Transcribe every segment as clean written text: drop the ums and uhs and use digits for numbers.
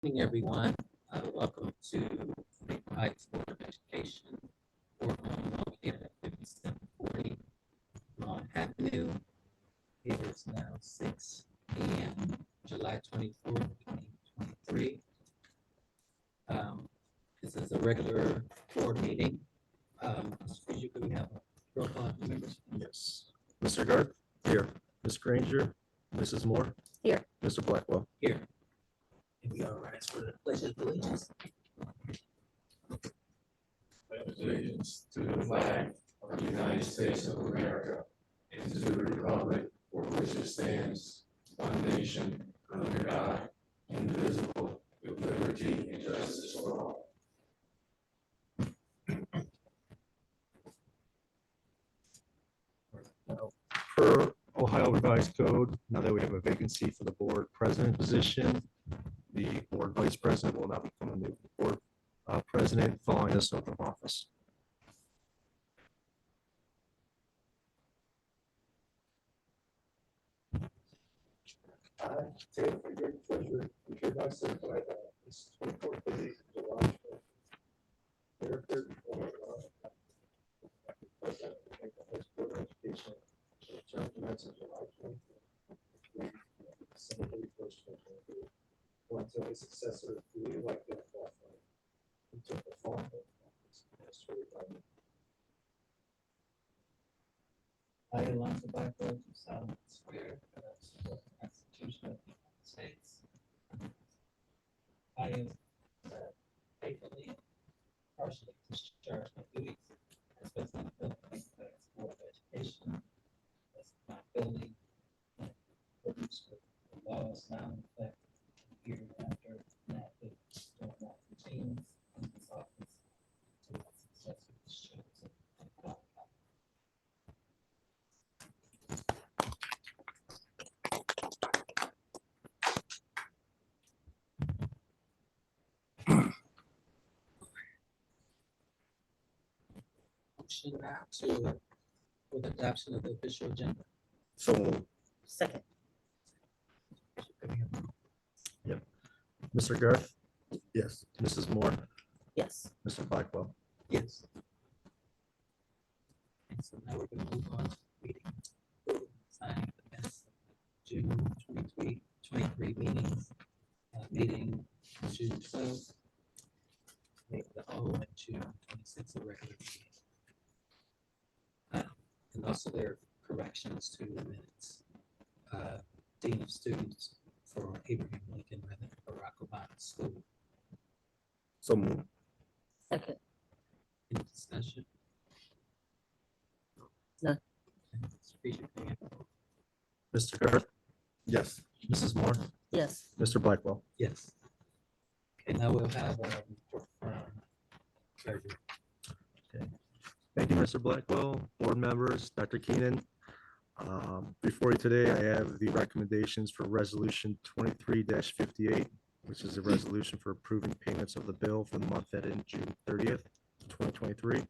Evening, everyone. Welcome to the Heights Board of Education boardroom located at 5740 Long Avenue. It is now 6 p.m., July 24th, 2023. This is a regular board meeting. Mr. Frazier, could we have a roll call of members? Yes. Mr. Garth? Here. Ms. Granger? Mrs. Moore? Here. Mr. Blackwell? Here. And we all rise for the pledge of allegiance. Allegiance to the flag of the United States of America and to the republic for which it stands, one nation, under God, indivisible, with liberty and justice for all. Now, per Ohio Revised Code, now that we have a vacancy for the board president position, the board vice president will now become a new board president following this oath of office. I, Taylor Frederick Treasurer, hereby certify that this 24th day of July, President of the Heights Board of Education, term commencing July 23rd, December 31st, 2023, or until a successor is duly elected and qualified, until the following office as certified. I, Alonzo Blackwell, do solemnly swear that I will support the Constitution of the United States. I am faithfully and partially discharge my duties as president of the Heights Board of Education, as my ability and accordance with the laws now in effect hereafter enacted during my continuance in this office to my successor is chosen and qualified. Motion now to, for the adoption of the official agenda. So, Second. Mr. Garth? Yes. Mrs. Moore? Yes. Mr. Blackwell? Yes. And so now we're gonna move on to reading, signing the minutes of the June 23 meetings. Meeting June 12th. Make the O and June 26th a regular meeting. And also there are corrections to the minutes. Dean of Students for Abraham Lincoln rather than Barack Obama School. So moved. Second. Any discussion? None. Mr. Frazier, can you have a roll? Mr. Garth? Yes. Mrs. Moore? Yes. Mr. Blackwell? Yes. Okay, now we'll have a report from treasurer. Thank you, Mr. Blackwell, board members, Dr. Keenan. Before you today, I have the recommendations for resolution 23-58, which is a resolution for approving payments of the bill for the month ending June 30th, 2023.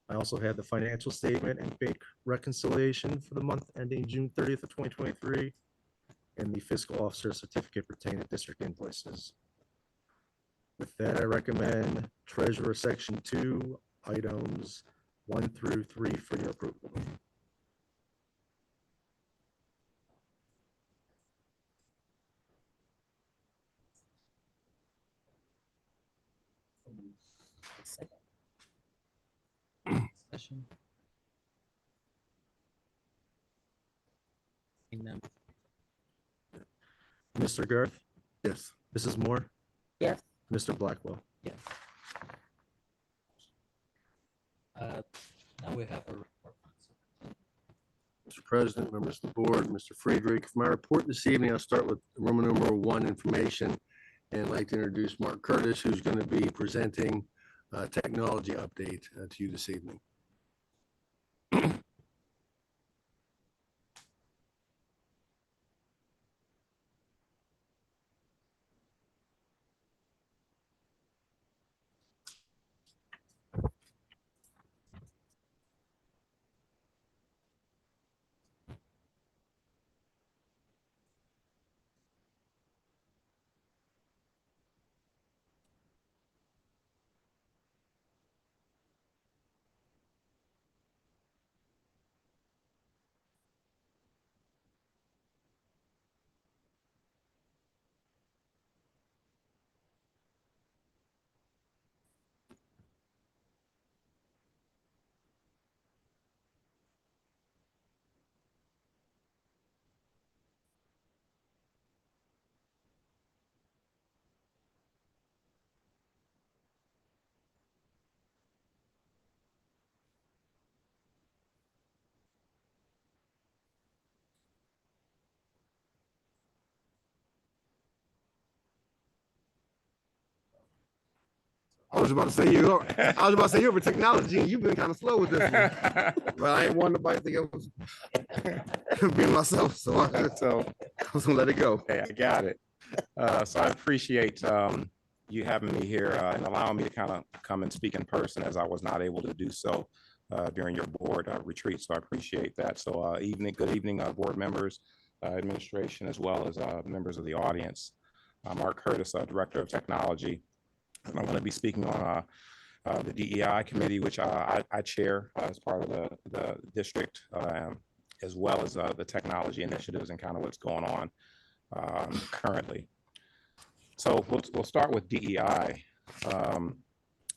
I also have the financial statement and bank reconciliation for the month ending June 30th of 2023, and the fiscal officer certificate pertaining to district invoices. With that, I recommend Treasurer Section 2, items 1 through 3 for your approval. Second. Discussion. Seeing none. Mr. Garth? Yes. Mrs. Moore? Yes. Mr. Blackwell? Yes. Now we have a report. Mr. President, members of the board, Mr. Friedrich. For my report this evening, I'll start with Roman numeral 1 information, and I'd like to introduce Mark Curtis, who's going to be presenting a technology update to you this evening. I was about to say you. I was about to say you're over technology, and you've been kind of slow with this one. But I ain't wanting nobody to think I was being myself, so So, I was gonna let it go. okay, I got it. So I appreciate you having me here and allowing me to kind of come and speak in person, as I was not able to do so during your board retreat. So I appreciate that. So good evening, board members, administration, as well as members of the audience. Mark Curtis, Director of Technology. And I'm going to be speaking on the DEI committee, which I chair as part of the district, as well as the technology initiatives and kind of what's going on currently. So we'll start with DEI.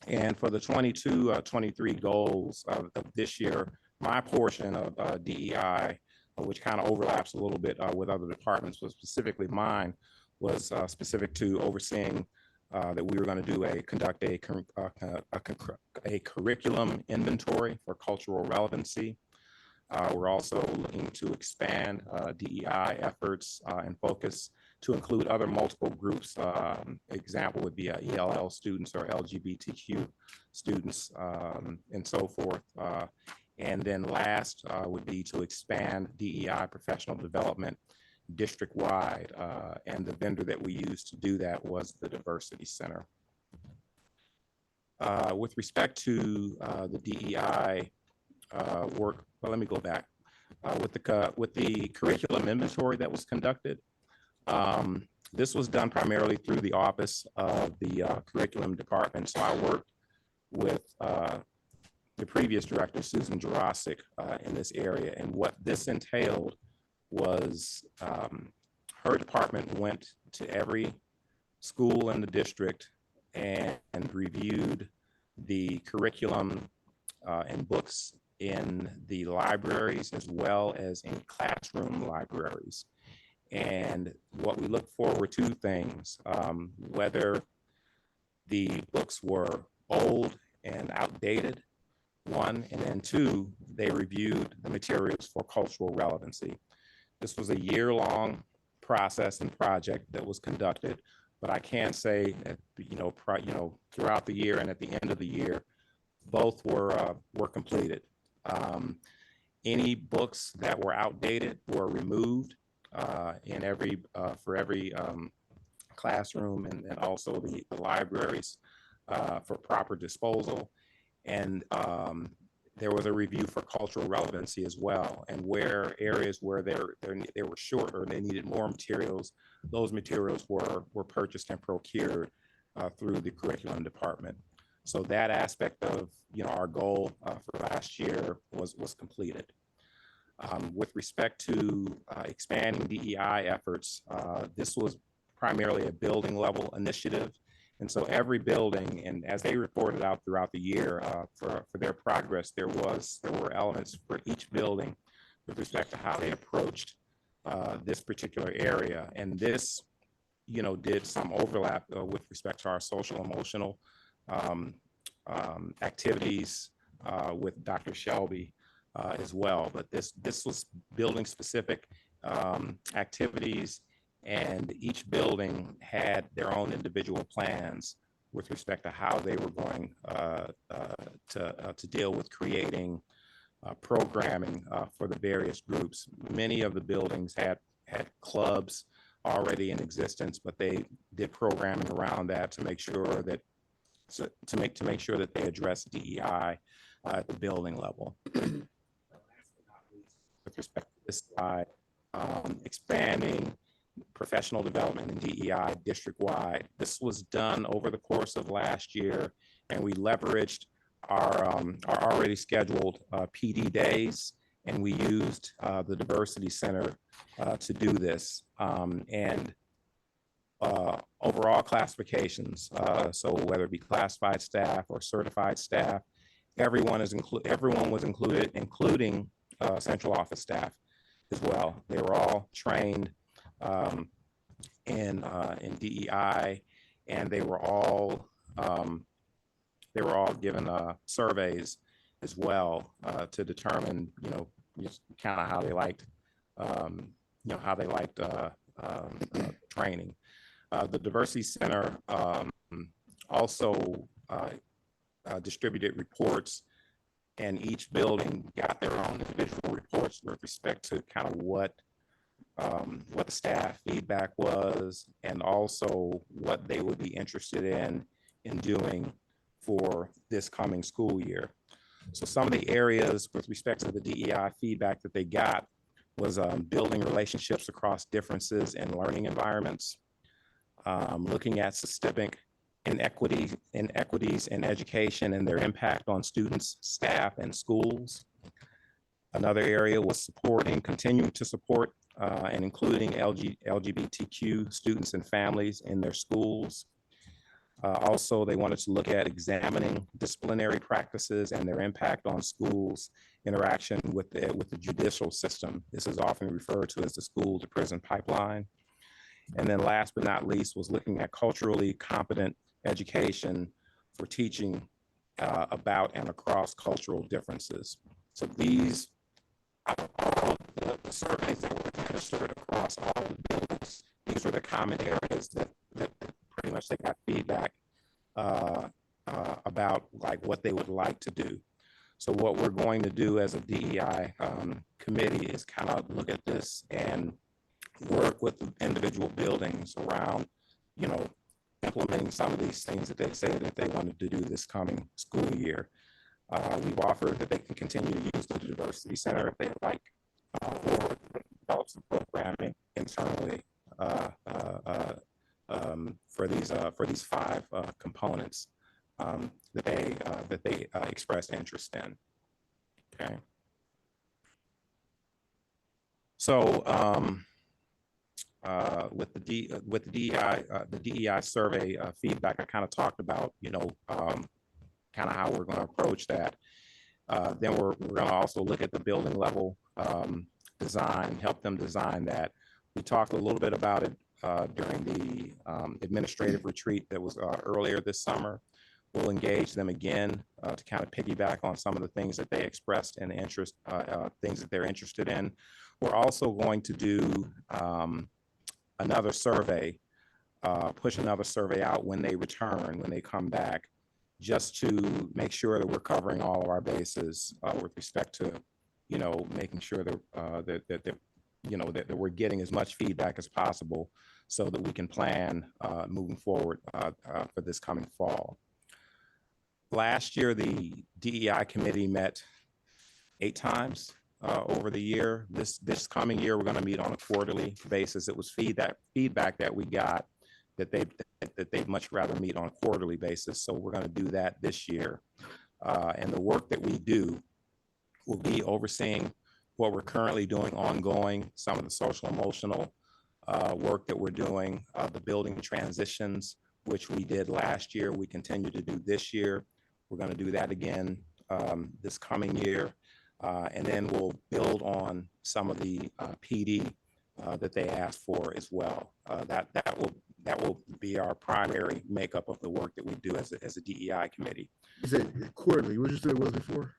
And for the 22-23 goals of this year, my portion of DEI, which kind of overlaps a little bit with other departments, but specifically mine, was specific to overseeing that we were going to conduct a curriculum inventory for cultural relevancy. We're also looking to expand DEI efforts and focus to include other multiple groups. Example would be ELL students or LGBTQ students and so forth. And then last would be to expand DEI professional development district-wide, and the vendor that we used to do that was the Diversity Center. With respect to the DEI work, well, let me go back. With the curriculum inventory that was conducted, this was done primarily through the office of the curriculum department. So I worked with the previous director, Susan Jurasic, in this area. And what this entailed was her department went to every school in the district and reviewed the curriculum and books in the libraries as well as in classroom libraries. And what we looked for were two things: whether the books were old and outdated, one, and then two, they reviewed the materials for cultural relevancy. This was a year-long process and project that was conducted, but I can say that throughout the year and at the end of the year, both were completed. Any books that were outdated were removed for every classroom, and also the libraries for proper disposal. And there was a review for cultural relevancy as well, and where areas where they were short or they needed more materials, those materials were purchased and procured through the curriculum department. So that aspect of our goal for last year was completed. With respect to expanding DEI efforts, this was primarily a building level initiative. And so every building, and as they reported out throughout the year for their progress, there were elements for each building with respect to how they approached this particular area. And this, did some overlap with respect to our social emotional activities with Dr. Shelby as well. But this was building specific activities, and each building had their own individual plans with respect to how they were going to deal with creating programming for the various groups. Many of the buildings had clubs already in existence, but they did programming around that to make sure that they address DEI at the building level. With respect to this slide, expanding professional development in DEI district-wide. This was done over the course of last year, and we leveraged our already scheduled PD days, and we used the Diversity Center to do this. And overall classifications, so whether it be classified staff or certified staff, everyone was included, including central office staff as well. They were all trained in DEI, and they were all given surveys as well to determine, kind of how they liked, training. The Diversity Center also distributed reports, and each building got their own individual reports with respect to kind of what the staff feedback was, and also what they would be interested in doing for this coming school year. So some of the areas with respect to the DEI feedback that they got was building relationships across differences in learning environments, looking at systemic inequities in education and their impact on students, staff, and schools. Another area was continuing to support and including LGBTQ students and families in their schools. Also, they wanted to look at examining disciplinary practices and their impact on schools' interaction with the judicial system. This is often referred to as the school to prison pipeline. And then last but not least was looking at culturally competent education for teaching about and across cultural differences. So these are all the surveys that were administered across all the buildings. These were the common areas that pretty much they got feedback about, like what they would like to do. So what we're going to do as a DEI committee is kind of look at this and work with the individual buildings around, implementing some of these things that they say that they wanted to do this coming school year. We've offered that they can continue to use the Diversity Center if they like, or develop some programming internally for these 5 components that they expressed interest in. Okay. So with the DEI survey feedback, I kind of talked about, kind of how we're going to approach that. Then we're going to also look at the building level design, help them design that. We talked a little bit about it during the administrative retreat that was earlier this summer. We'll engage them again to kind of piggyback on some of the things that they expressed and interest, things that they're interested in. We're also going to do another survey, push another survey out when they return, when they come back, just to make sure that we're covering all of our bases with respect to, making sure that that we're getting as much feedback as possible so that we can plan moving forward for this coming fall. Last year, the DEI committee met 8 times over the year. This coming year, we're going to meet on a quarterly basis. It was feedback that we got that they'd much rather meet on a quarterly basis. So we're going to do that this year. And the work that we do will be overseeing what we're currently doing ongoing, some of the social emotional work that we're doing, the building transitions, which we did last year, we continue to do this year. We're going to do that again this coming year. And then we'll build on some of the PD that they asked for as well. That will be our primary makeup of the work that we do as a DEI committee. Is it quarterly? What was it before?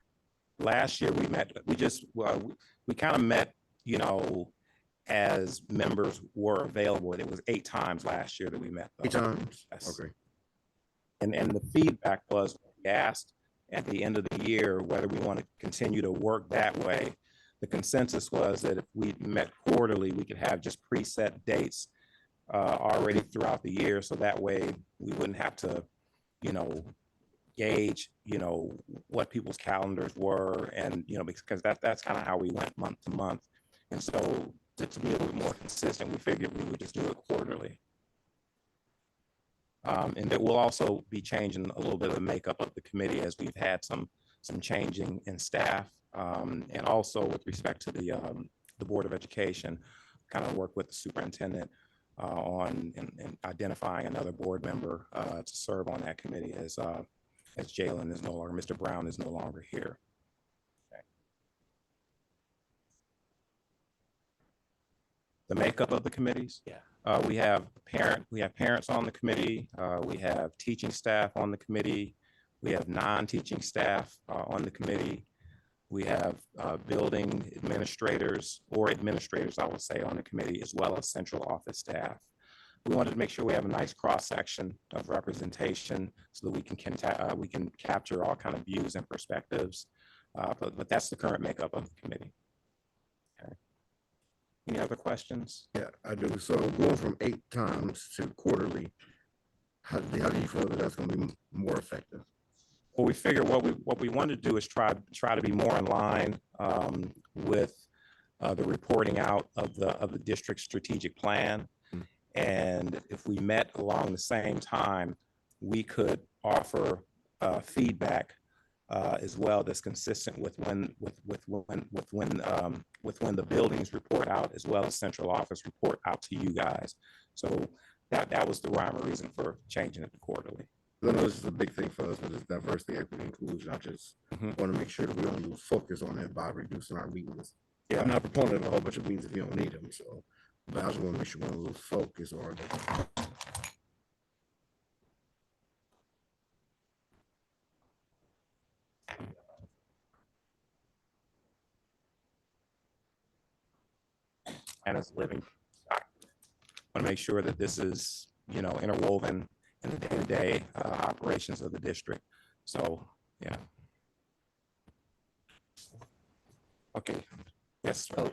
Last year we kind of met, as members were available. It was 8 times last year that we met. 8 times. Yes. Okay. And the feedback was, we asked at the end of the year whether we want to continue to work that way. The consensus was that if we met quarterly, we could have just preset dates already throughout the year. So that way we wouldn't have to, gauge, what people's calendars were, and, because that's kind of how we went month to month. And so to be a little more consistent, we figured we would just do it quarterly. And that we'll also be changing a little bit of the makeup of the committee as we've had some changing in staff, and also with respect to the Board of Education, kind of work with the superintendent on and identifying another board member to serve on that committee as Jalen is no longer, Mr. Brown is no longer here. Okay. The makeup of the committees. Yeah. We have parents on the committee. We have teaching staff on the committee. We have non-teaching staff on the committee. We have building administrators, I would say, on the committee, as well as central office staff. we wanted to make sure we have a nice cross-section of representation so that we can capture all kind of views and perspectives. But that's the current makeup of the committee. Okay. Any other questions? Yeah, I do. So going from 8 times to quarterly, how do you feel that that's gonna be more effective? Well, we figure what we want to do is try to be more in line with the reporting out of the district's strategic plan. And if we met along the same time, we could offer feedback as well that's consistent with when the buildings report out, as well as central office report out to you guys. So that was the rhyme or reason for changing it to quarterly. I know this is a big thing for us, but it's diversity, equity, inclusion. I just want to make sure that we don't lose focus on it by reducing our meetings. Yeah, I'm not a proponent of a whole bunch of meetings if you don't need them. So, but I just want to make sure we don't lose focus on it. And as a living, I want to make sure that this is, interwoven in the day-to-day operations of the district. So, yeah. Okay. Yes, sir.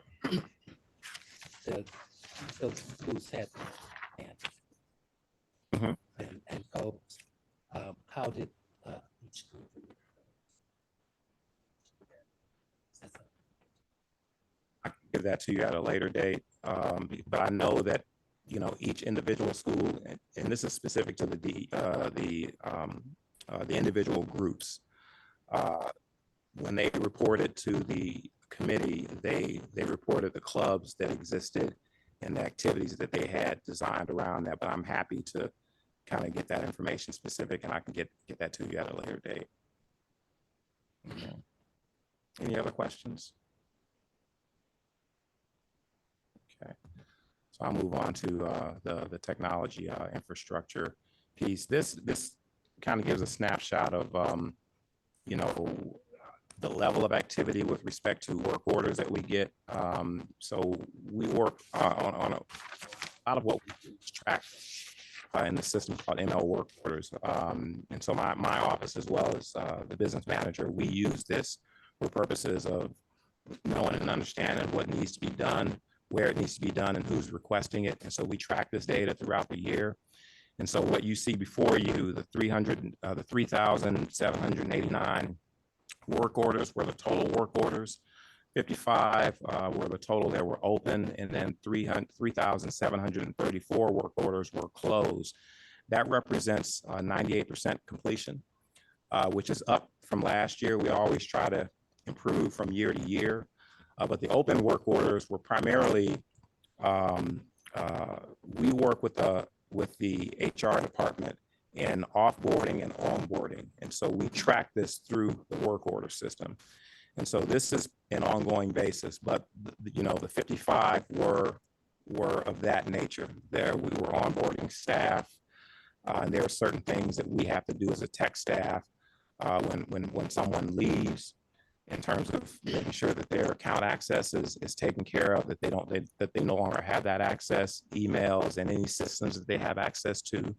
The schools had Mhm. and goals. How did each school? I can give that to you at a later date. But I know that, each individual school, and this is specific to the individual groups. When they reported to the committee, they reported the clubs that existed and the activities that they had designed around that. But I'm happy to kind of get that information specific, and I can get that to you at a later date. Okay. Any other questions? Okay, so I'll move on to the technology infrastructure piece. This kind of gives a snapshot of the level of activity with respect to work orders that we get. So we work on a lot of what we do is track in the system called ML work orders. And so my office, as well as the business manager, we use this for purposes of knowing and understanding what needs to be done, where it needs to be done, and who's requesting it. And so we track this data throughout the year. And so what you see before you, the 3,789 work orders were the total work orders. 55 were the total that were open, and then 3,734 work orders were closed. That represents 98% completion, which is up from last year. We always try to improve from year to year, but the open work orders were primarily, we work with the HR department in offboarding and onboarding. And so we track this through the work order system. And so this is an ongoing basis, but the 55 were of that nature. There we were onboarding staff, and there are certain things that we have to do as a tech staff when someone leaves, in terms of making sure that their account access is taken care of, that they no longer have that access, emails and any systems that they have access to,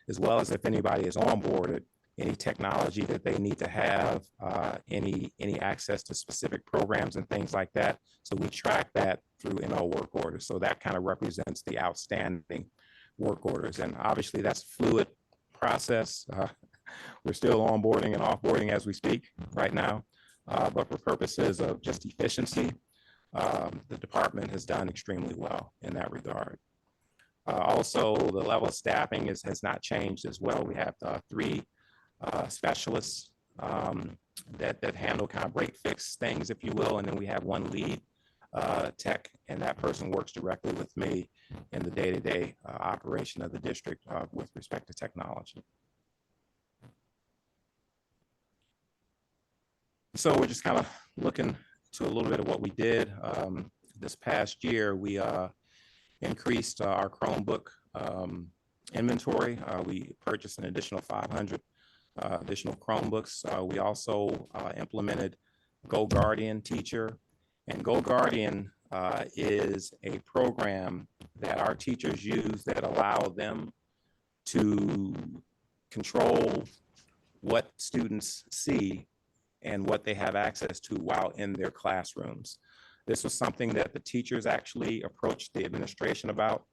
as well as if anybody is onboarded, any technology that they need to have, any access to specific programs and things like that. So we track that through ML work orders. So that kind of represents the outstanding work orders. And obviously that's a fluid process. We're still onboarding and offboarding as we speak right now. But for purposes of just efficiency, the department has done extremely well in that regard. Also, the level of staffing has not changed as well. We have 3 specialists that handle kind of break fix things, if you will, and then we have 1 lead tech, and that person works directly with me in the day-to-day operation of the district with respect to technology. So we're just kind of looking to a little bit of what we did this past year. We increased our Chromebook inventory. We purchased an additional 500 additional Chromebooks. We also implemented GoGuardian Teacher, and GoGuardian is a program that our teachers use that allow them to control what students see and what they have access to while in their classrooms. This was something that the teachers actually approached the administration about,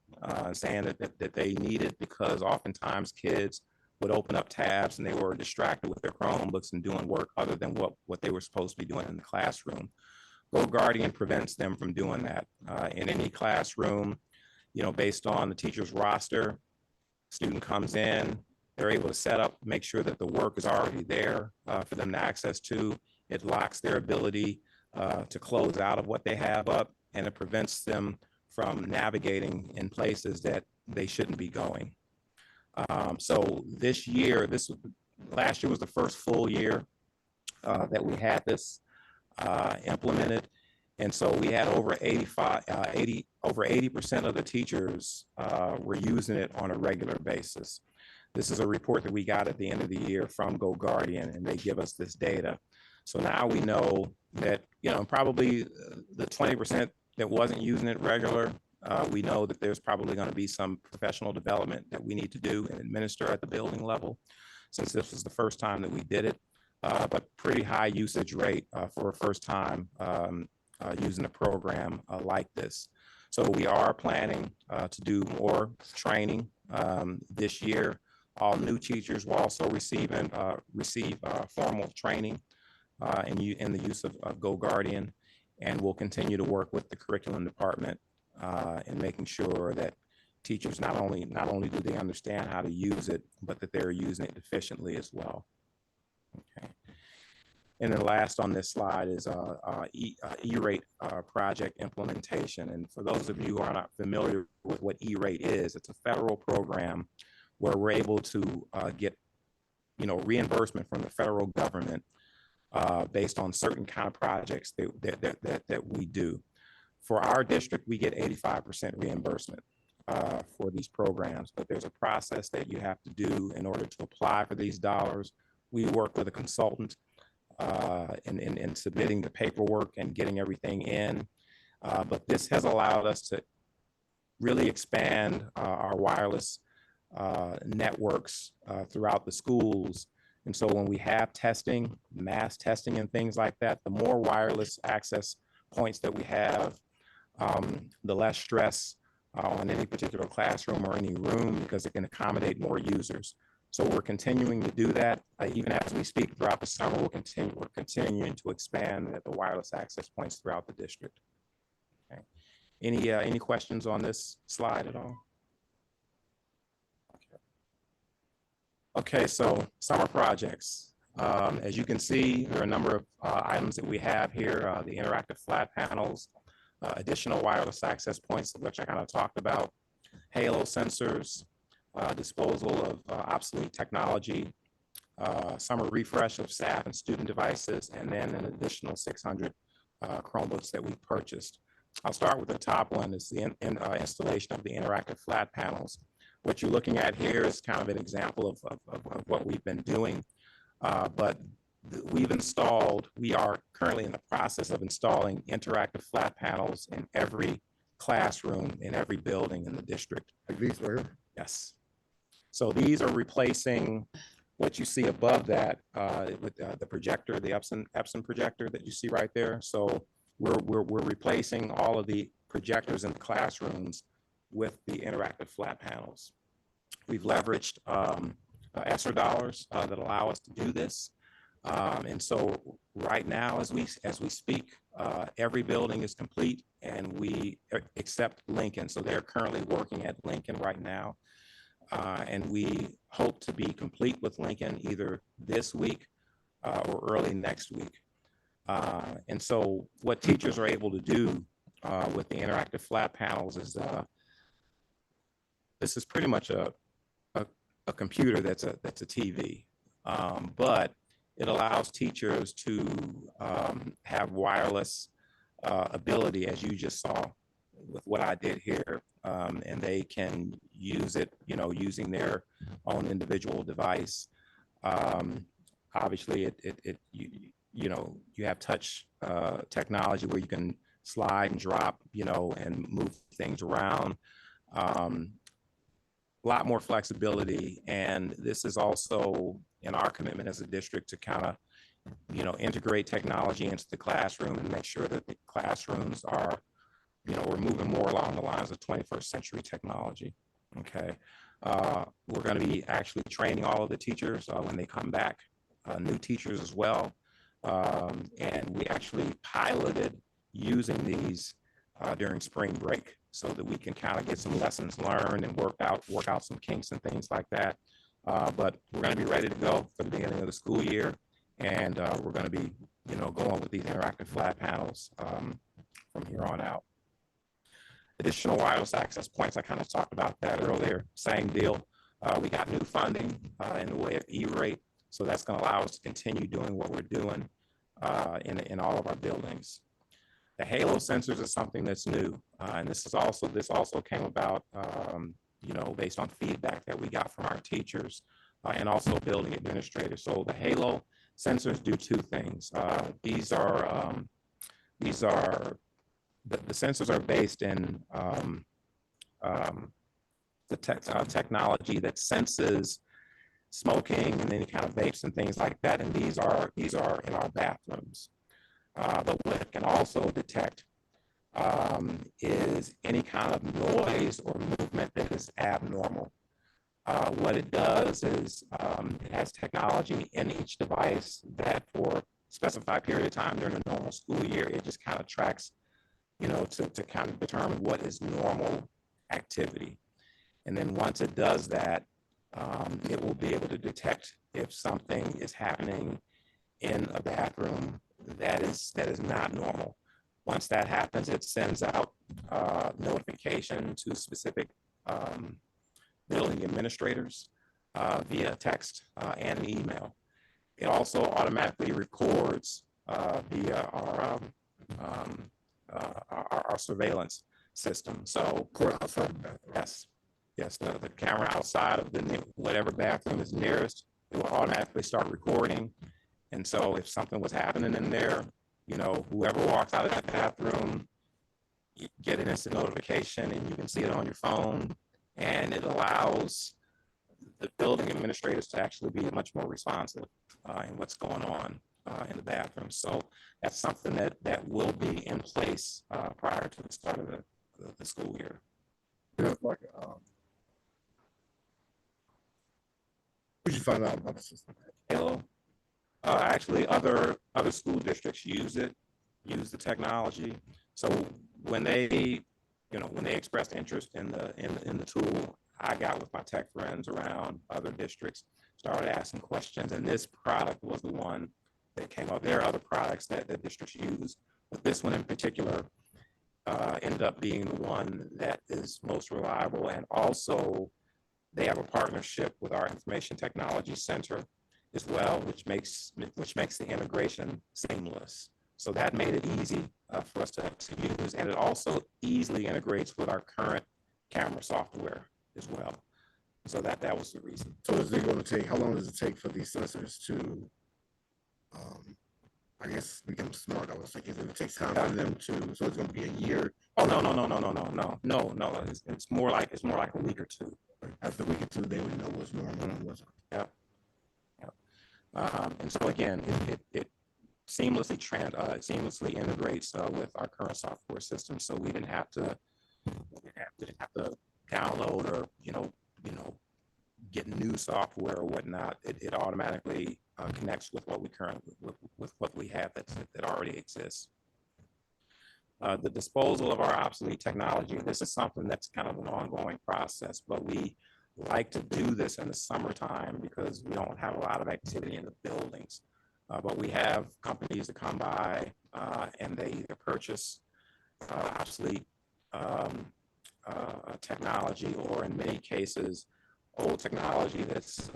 saying that they needed, because oftentimes kids would open up tabs and they were distracted with their Chromebooks and doing work other than what they were supposed to be doing in the classroom. GoGuardian prevents them from doing that. In any classroom, based on the teacher's roster, student comes in, they're able to set up, make sure that the work is already there for them to access to. It locks their ability to close out of what they have up, and it prevents them from navigating in places that they shouldn't be going. So last year was the first full year that we had this implemented. And so we had over 80% of the teachers were using it on a regular basis. This is a report that we got at the end of the year from GoGuardian, and they give us this data. So now we know that, probably the 20% that wasn't using it regular, we know that there's probably going to be some professional development that we need to do and administer at the building level, since this was the first time that we did it, but pretty high usage rate for a first time using a program like this. So we are planning to do more training this year. All new teachers will also receive formal training in the use of GoGuardian, and we'll continue to work with the curriculum department in making sure that teachers not only do they understand how to use it, but that they're using it efficiently as well. Okay. And then last on this slide is E-Rate project implementation. And for those of you who are not familiar with what E-Rate is, it's a federal program where we're able to get reimbursement from the federal government based on certain kind of projects that we do. For our district, we get 85% reimbursement for these programs, but there's a process that you have to do in order to apply for these dollars. We work with a consultant in submitting the paperwork and getting everything in, but this has allowed us to really expand our wireless networks throughout the schools. And so when we have testing, mass testing and things like that, the more wireless access points that we have, the less stress on any particular classroom or any room, because it can accommodate more users. So we're continuing to do that. Even as we speak throughout the summer, we're continuing to expand the wireless access points throughout the district. Okay. Any questions on this slide at all? Okay, so summer projects. As you can see, there are a number of items that we have here, the interactive flat panels, additional wireless access points, which I kind of talked about, halo sensors, disposal of obsolete technology, summer refresh of staff and student devices, and then an additional 600 Chromebooks that we purchased. I'll start with the top one, is the installation of the interactive flat panels. What you're looking at here is kind of an example of what we've been doing, but we are currently in the process of installing interactive flat panels in every classroom in every building in the district. Like these were? Yes. So these are replacing what you see above that with the projector, the Epson projector that you see right there. So we're replacing all of the projectors in the classrooms with the interactive flat panels. We've leveraged ESSER dollars that allow us to do this. And so right now, as we speak, every building is complete, and we accept Lincoln. So they're currently working at Lincoln right now. And we hope to be complete with Lincoln either this week or early next week. And so what teachers are able to do with the interactive flat panels is this is pretty much a computer that's a TV, but it allows teachers to have wireless ability, as you just saw with what I did here, and they can use it, using their own individual device. Obviously, you have touch technology where you can slide and drop, and move things around. A lot more flexibility. And this is also in our commitment as a district to kind of, integrate technology into the classroom and make sure that the classrooms are, we're moving more along the lines of 21st century technology. Okay. We're going to be actually training all of the teachers when they come back, new teachers as well. And we actually piloted using these during spring break so that we can kind of get some lessons learned and work out some kinks and things like that. But we're going to be ready to go for the beginning of the school year. And we're going to be, going with these interactive flat panels from here on out. Additional wireless access points, I kind of talked about that earlier. Same deal. We got new funding in the way of E-rate. So that's going to allow us to continue doing what we're doing in all of our buildings. The Halo sensors is something that's new. And this also came about, based on feedback that we got from our teachers and also building administrators. So the Halo sensors do two things. The sensors are based in the technology that senses smoking and any kind of vapes and things like that. And these are in our bathrooms. But what it can also detect is any kind of noise or movement that is abnormal. What it does is it has technology in each device that for a specified period of time during a normal school year, it just kind of tracks, to kind of determine what is normal activity. And then once it does that, it will be able to detect if something is happening in a bathroom that is not normal. Once that happens, it sends out notification to specific building administrators via text and an email. It also automatically records via our surveillance system. So, yes, the camera outside of whatever bathroom is nearest, it will automatically start recording. And so if something was happening in there, whoever walks out of that bathroom, you get an instant notification and you can see it on your phone. And it allows the building administrators to actually be much more responsive in what's going on in the bathroom. So that's something that will be in place prior to the start of the school year. Where'd you find out about the system? Halo. Actually, other school districts use the technology. So when they expressed interest in the tool, I got with my tech friends around other districts, started asking questions, and this product was the one that came up. There are other products that the districts use, but this one in particular ended up being the one that is most reliable. And also, they have a partnership with our Information Technology Center as well, which makes the integration seamless. So that made it easy for us to use, and it also easily integrates with our current camera software as well. So that was the reason. So is it going to take, how long does it take for these sensors to, I guess, become smart? I was thinking it takes time for them to, so it's going to be a year. Oh, no. It's more like a week or two. After a week or two, they would know what's normal and what's not. Yeah. And so again, it seamlessly integrates with our current software system. So we didn't have to download or get new software or whatnot. It automatically connects with what we have that already exists. The disposal of our obsolete technology. This is something that's kind of an ongoing process, but we like to do this in the summertime because we don't have a lot of activity in the buildings. But we have companies that come by and they either purchase obsolete technology, or in many cases, old technology that's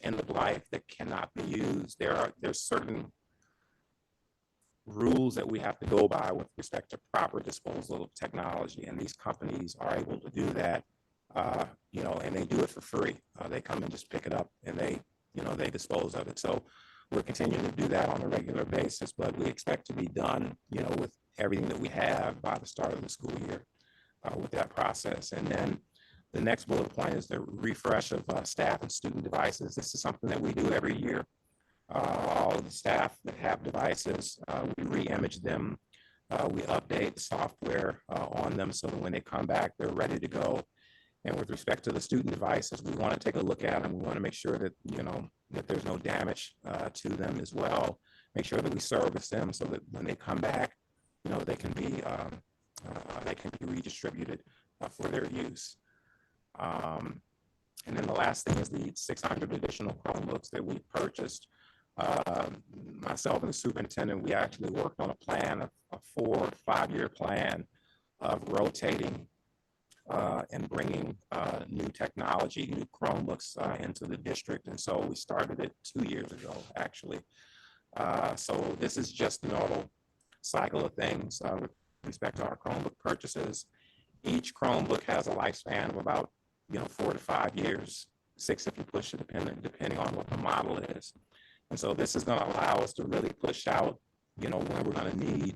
end of life that cannot be used. There's certain rules that we have to go by with respect to proper disposal of technology, and these companies are able to do that. And they do it for free. They come and just pick it up and they dispose of it. So we're continuing to do that on a regular basis, but we expect to be done, with everything that we have by the start of the school year with that process. And then the next bullet point is the refresh of staff and student devices. This is something that we do every year. All of the staff that have devices, we re-image them. We update the software on them so that when they come back, they're ready to go. And with respect to the student devices, we want to take a look at them. We want to make sure that, that there's no damage to them as well. Make sure that we service them so that when they come back, they can be redistributed for their use. And then the last thing is the 600 additional Chromebooks that we purchased. Myself and the superintendent, we actually worked on a plan, a 4 or 5 year plan of rotating and bringing new technology, new Chromebooks into the district. And so we started it 2 years ago, actually. So this is just the normal cycle of things with respect to our Chromebook purchases. Each Chromebook has a lifespan of about 4 to 5 years, 6 if you push it, depending on what the model is. And so this is going to allow us to really push out, when we're going to need,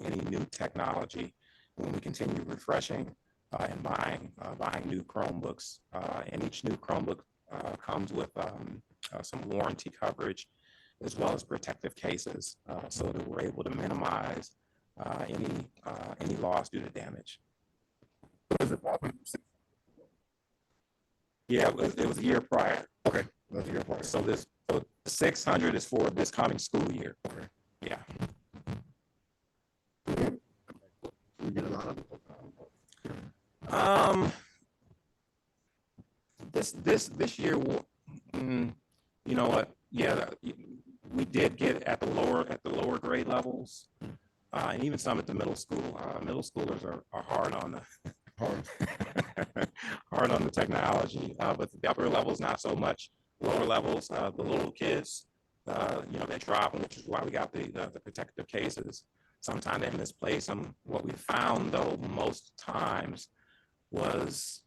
any new technology when we continue refreshing and buying new Chromebooks. And each new Chromebook comes with some warranty coverage as well as protective cases so that we're able to minimize any loss due to damage. Yeah, it was a year prior. Okay, that's a year prior. So the 600 is for this coming school year. Okay. Yeah. We get a lot of This year, you know what? Yeah, we did get at the lower grade levels, and even some at the middle school. Middle schoolers are hard on the hard on the technology, but the upper levels not so much. Lower levels, the little kids, they drop them, which is why we got the protective cases. Sometimes they misplace them. What we found, though, most times was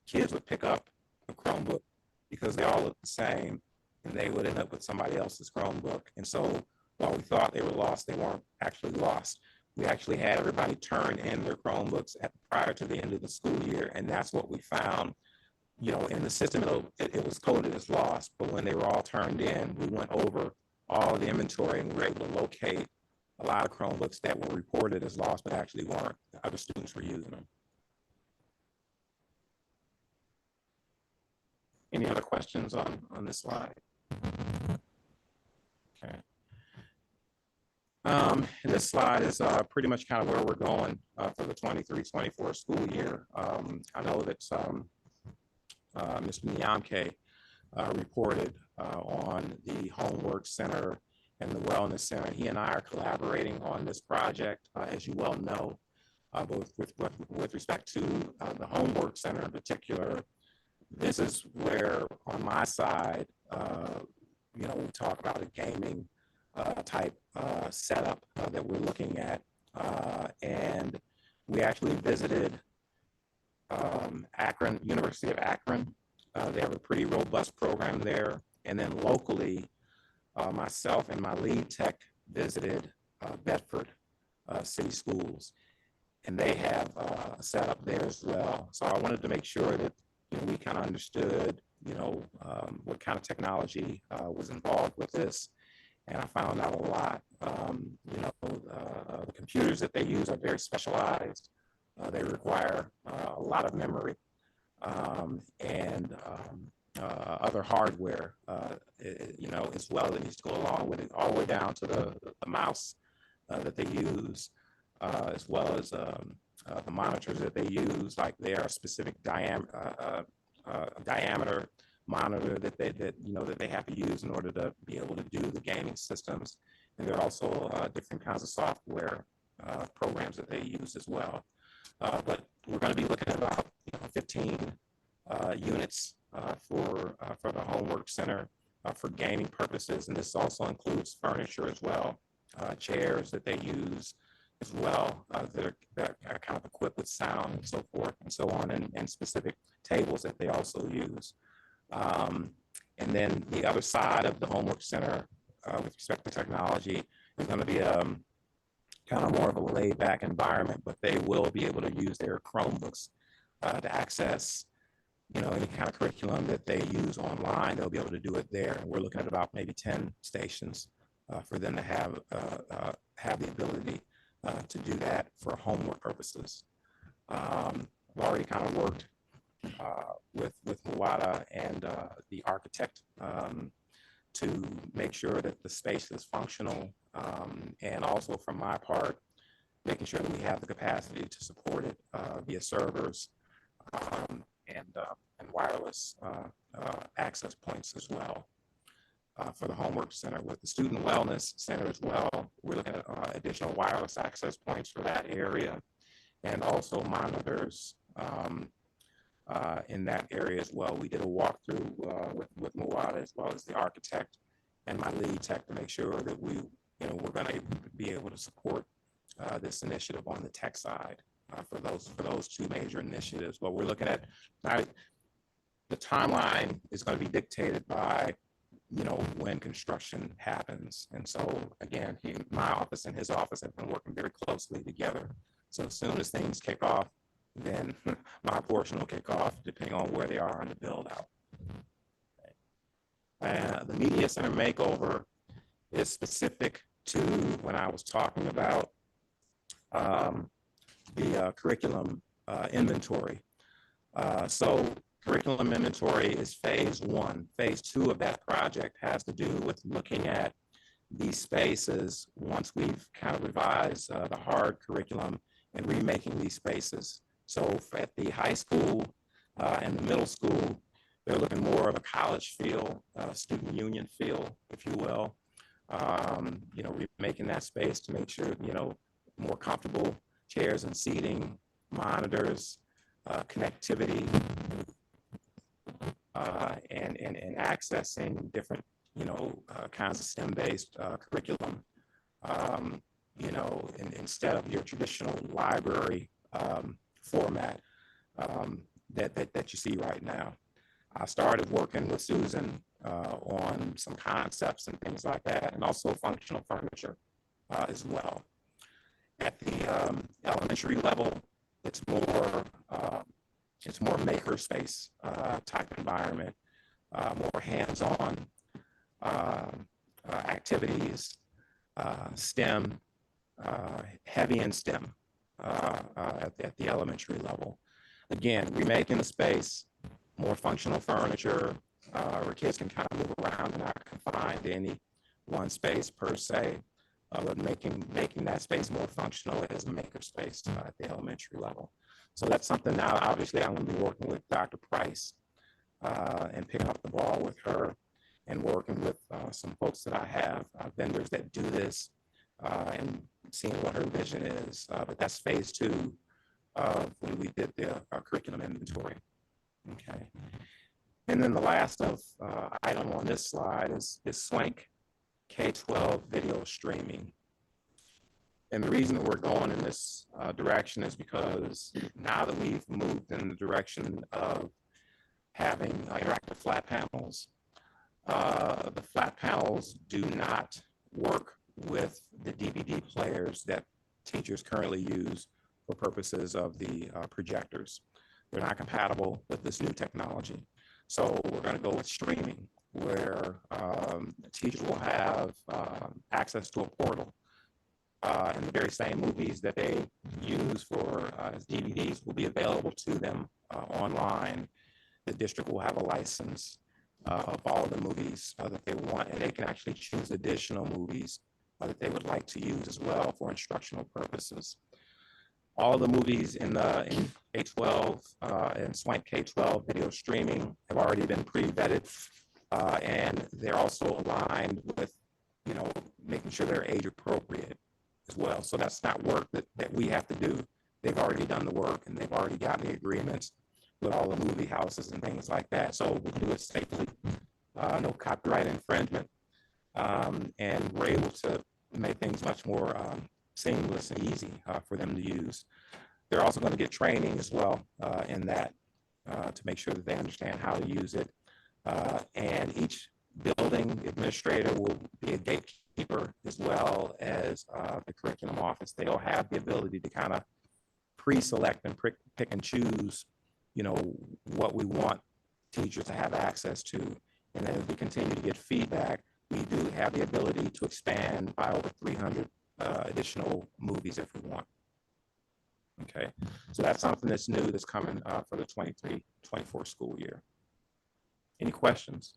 kids would pick up a Chromebook because they all look the same, and they would end up with somebody else's Chromebook. And so while we thought they were lost, they weren't actually lost. We actually had everybody turn in their Chromebooks prior to the end of the school year, and that's what we found. In the system, it was coded as lost, but when they were all turned in, we went over all the inventory and we were able to locate a lot of Chromebooks that were reported as lost, but actually weren't. Other students were using them. Any other questions on this slide? Okay. And this slide is pretty much kind of where we're going for the 23-24 school year. I know that Mr. Nyamke reported on the Homework Center and the Wellness Center. He and I are collaborating on this project, as you well know, both with respect to the Homework Center in particular. This is where, on my side, we talk about a gaming type setup that we're looking at. And we actually visited Akron, University of Akron. They have a pretty robust program there. And then locally, myself and my lead tech visited Bedford City Schools, and they have a setup there as well. So I wanted to make sure that we kind of understood, what kind of technology was involved with this. And I found out a lot. The computers that they use are very specialized. They require a lot of memory and other hardware, as well that needs to go along with it, all the way down to the mouse that they use, as well as the monitors that they use. Like they are a specific diameter monitor that they have to use in order to be able to do the gaming systems. And there are also different kinds of software programs that they use as well. But we're going to be looking at about 15 units for the Homework Center for gaming purposes. And this also includes furniture as well, chairs that they use as well, that are kind of equipped with sound and so forth and so on, and specific tables that they also use. And then the other side of the Homework Center with respect to technology is going to be kind of more of a laid back environment, but they will be able to use their Chromebooks to access, any kind of curriculum that they use online. They'll be able to do it there. And we're looking at about maybe 10 stations for them to have the ability to do that for homework purposes. I've already kind of worked with Muwata and the architect to make sure that the space is functional, and also from my part, making sure that we have the capacity to support it via servers and wireless access points as well. For the homework center, with the student wellness center as well, we're looking at additional wireless access points for that area, and also monitors in that area as well. We did a walkthrough with Muwata as well as the architect and my lead tech to make sure that we're going to be able to support this initiative on the tech side for those two major initiatives. But we're looking at the timeline is going to be dictated by when construction happens. And so again, my office and his office have been working very closely together. So as soon as things kick off, then my portion will kick off depending on where they are on the build out. The media center makeover is specific to when I was talking about the curriculum inventory. So curriculum inventory is phase one. Phase two of that project has to do with looking at these spaces once we've kind of revised the hard curriculum and remaking these spaces. So at the high school and the middle school, they're looking more of a college feel, student union feel, if you will. Remaking that space to make sure, more comfortable chairs and seating, monitors, connectivity, and accessing different, kinds of STEM-based curriculum. Instead of your traditional library format that you see right now. I started working with Susan on some concepts and things like that, and also functional furniture as well. At the elementary level, it's more makerspace type environment, more hands-on activities, STEM, heavy in STEM at the elementary level. Again, remaking the space, more functional furniture, where kids can kind of move around and not confined to any one space per se, but making that space more functional as a makerspace at the elementary level. So that's something now, obviously, I'm going to be working with Dr. Price and picking up the ball with her and working with some folks that I have, vendors that do this, and seeing what her vision is. But that's phase two of when we did the curriculum inventory. Okay. And then the last item on this slide is SWANK K-12 video streaming. And the reason that we're going in this direction is because now that we've moved in the direction of having interactive flat panels, the flat panels do not work with the DVD players that teachers currently use for purposes of the projectors. They're not compatible with this new technology. So we're going to go with streaming, where teachers will have access to a portal, and the very same movies that they use for as DVDs will be available to them online. The district will have a license of all the movies that they want, and they can actually choose additional movies that they would like to use as well for instructional purposes. All the movies in K-12 and SWANK K-12 video streaming have already been pre-vetted, and they're also aligned with, making sure they're age appropriate as well. So that's not work that we have to do. They've already done the work, and they've already gotten the agreements with all the movie houses and things like that. So we can do it safely, no copyright infringement, and we're able to make things much more seamless and easy for them to use. They're also going to get training as well in that to make sure that they understand how to use it. And each building administration administrator will be a gatekeeper as well as the curriculum office. They'll have the ability to kind of pre-select and pick and choose, you know, what we want teachers to have access to. And then as we continue to get feedback, we do have the ability to expand by over 300 additional movies if we want. Okay, so that's something that's new that's coming for the 23-24 school year. Any questions?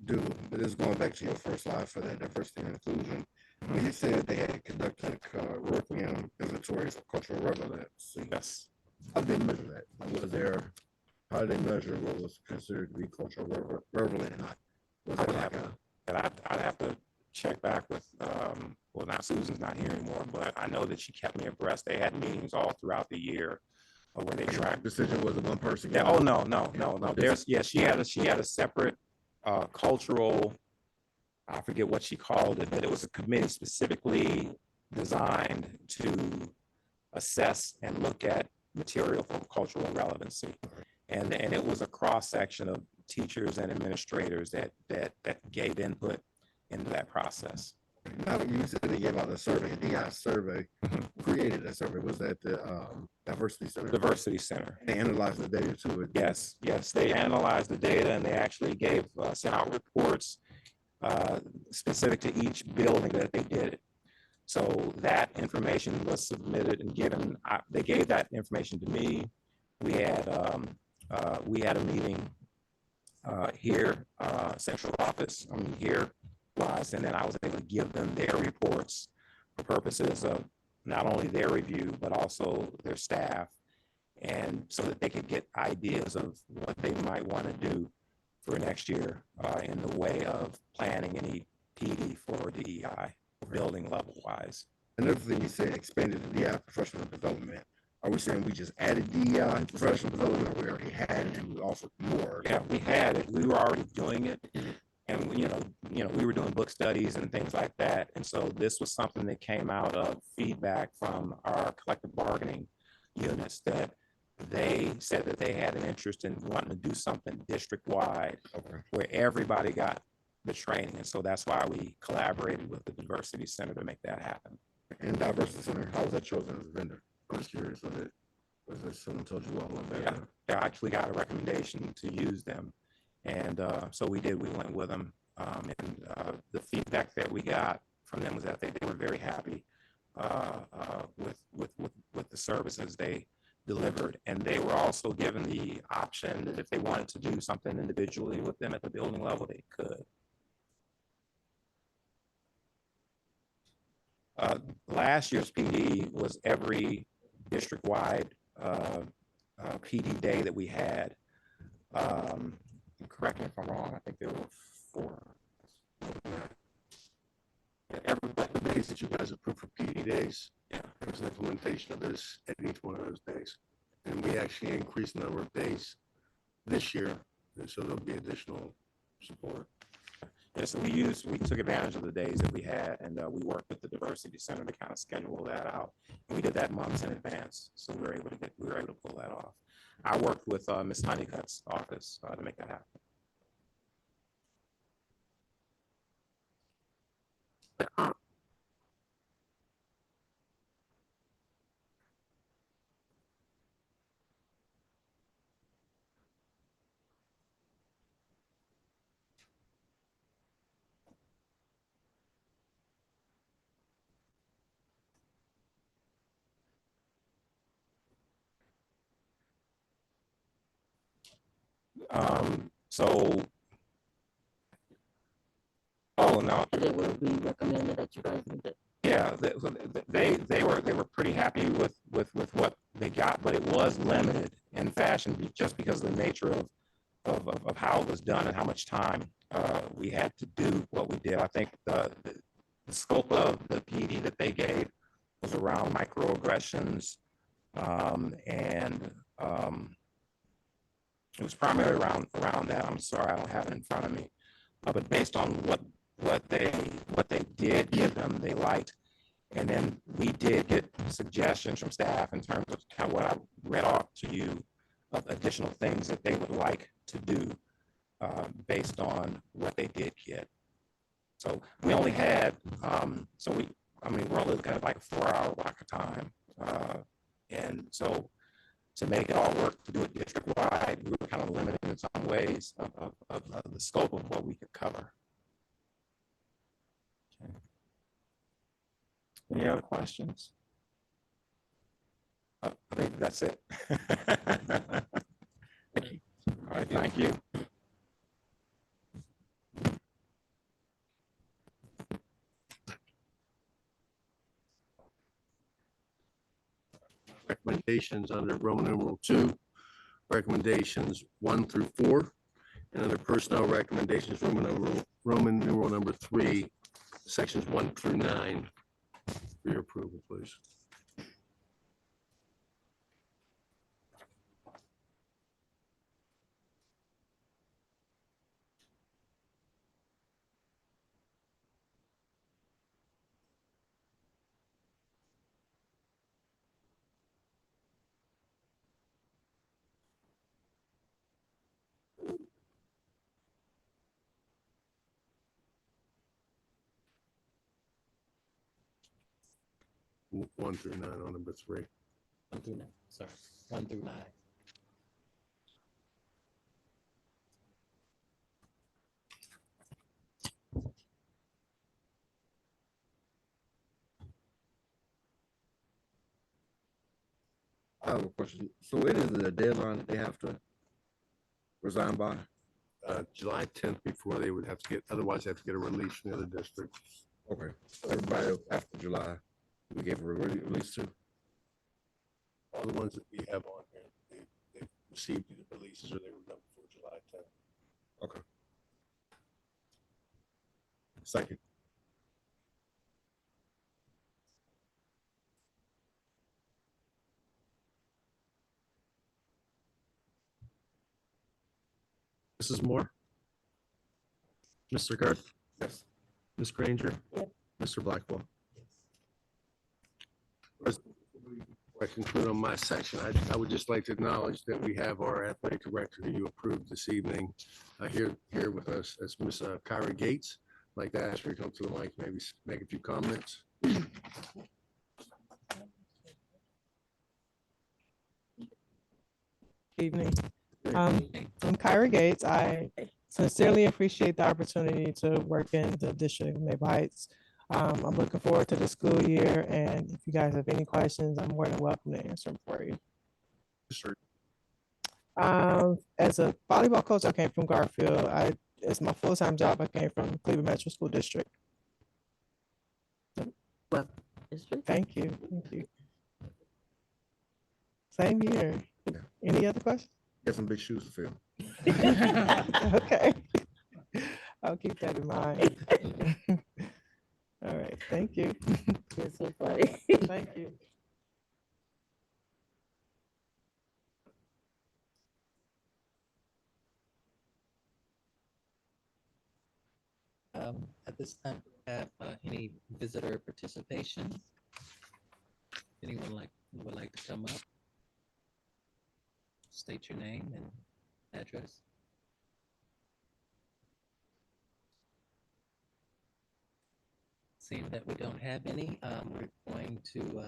Do, but this is going back to your first slide for that diversity and inclusion. When you said they had conducted Requiem inventory of cultural relevance, Yes. how did they measure that? Was there, how did they measure what was considered to be cultural relevant and not? Was I that would like have to, and I'd have to check back with, well, now Susan's not here anymore, but I know that she kept me abreast. They had meetings all throughout the year where they tracked. decision was it one person? Yeah, oh, no. There's, yeah, she had a separate cultural, I forget what she called it, but it was a committee specifically designed to assess and look at material for cultural relevancy. And it was a cross section of teachers and administrators that gave input into that process. Now, you said they gave out a survey, a DI survey. Who created that survey? Was that the Diversity Center? Diversity Center. They analyzed the data to it. Yes, they analyzed the data and they actually gave sent out reports specific to each building that they did. So that information was submitted and given. They gave that information to me. We had a meeting here, central office. Here was, and then I was able to give them their reports for purposes of not only their review but also their staff, and so that they could get ideas of what they might want to do for next year in the way of planning any PD for DEI, building level wise. Another thing you said, expanded the DEI professional development. Are we saying we just added DEI professional development, or we already had it and we offered more? Yeah, we had it. We were already doing it, and we were doing book studies and things like that. And so this was something that came out of feedback from our collective bargaining units that they said that they had an interest in wanting to do something district-wide where everybody got the training. And so that's why we collaborated with the Diversity Center to make that happen. And Diversity Center, how was that chosen as a vendor? I was curious of it. Was it someone told you all of that? Yeah, I actually got a recommendation to use them. And so we did, we went with them. The feedback that we got from them was that they were very happy with the services they delivered. And they were also given the option that if they wanted to do something individually with them at the building level, they could. Last year's PD was every district-wide PD day that we had. Correct me if I'm wrong, I think there were 4. Every the days that you guys approved for PD days, there was an implementation of this at each one of those days. And we actually increased the number of days this year, and so there'll be additional support. Yeah, so we took advantage of the days that we had, and we worked with the Diversity Center to kind of schedule that out. And we did that months in advance, so we were able to pull that off. I worked with Ms. Honeycutt's office to make that happen. No. And it will be recommended that you guys need it. Yeah, they were pretty happy with what they got, but it was limited in fashion just because of the nature of how it was done and how much time we had to do what we did. I think the scope of the PD that they gave was around microaggressions, and it was primarily around that. I'm sorry, I don't have it in front of me, but based on what they did give them, they liked. And then we did get suggestions from staff in terms of kind of what I read off to you of additional things that they would like to do based on what they did get. So we only had, we're only looking at like a 4-hour block of time. And so to make it all work, to do it district-wide, we were kind of limited in some ways of the scope of what we could cover. Okay. Any other questions? I think that's it. All right, thank you. Recommendations under Roman numeral 2, recommendations 1 through 4, and under personnel recommendations, Roman numeral number 3, sections 1 through 9. For your approval, please. One through 9 on number 3. 1 through 9, sorry, 1 through 9. I have a question. So it is the deadline that they have to resign by? July 10th before they would have to get, otherwise they have to get a release from the other district. Okay. So everybody else after July, we gave a release to? All the ones that we have on here, they've received either releases or they were done before July 10th. Okay. Second. Mrs. Moore? Mr. Garth? Yes. Ms. Granger? Mr. Blackwell? I conclude on my section. I would just like to acknowledge that we have our athletic director who you approved this evening here with us. That's Miss Kyra Gates. I'd like to ask her to come to the mic, maybe make a few comments. Evening. I'm Kyra Gates. I sincerely appreciate the opportunity to work in the District of Maple Heights. I'm looking forward to the school year, and if you guys have any questions, I'm more than welcome to answer them for you. Sure. As a volleyball coach, I came from Garfield. It's my full-time job. I came from Cleveland Metro School District. Well, district. Thank you. Thank you. Same here. Any other questions? Got some big shoes to fill. Okay. I'll keep that in mind. All right, thank you. You're so funny. Thank you. At this time, we have any visitor participation? Anyone would like to come up? State your name and address. Seeing that we don't have any, we're going to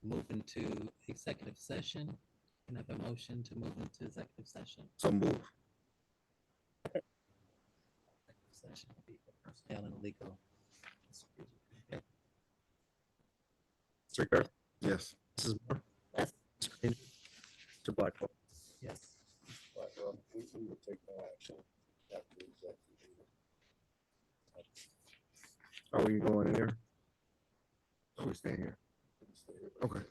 move into executive session. Can I have a motion to move into executive session? So move. Executive session will be for personnel and legal. Okay. Mr. Garth? Yes. Mrs. Moore? Yes. Ms. Granger? Mr. Blackwell? Yes. We will take no action after the executive meeting. Are we going in there? Are we staying here? Okay.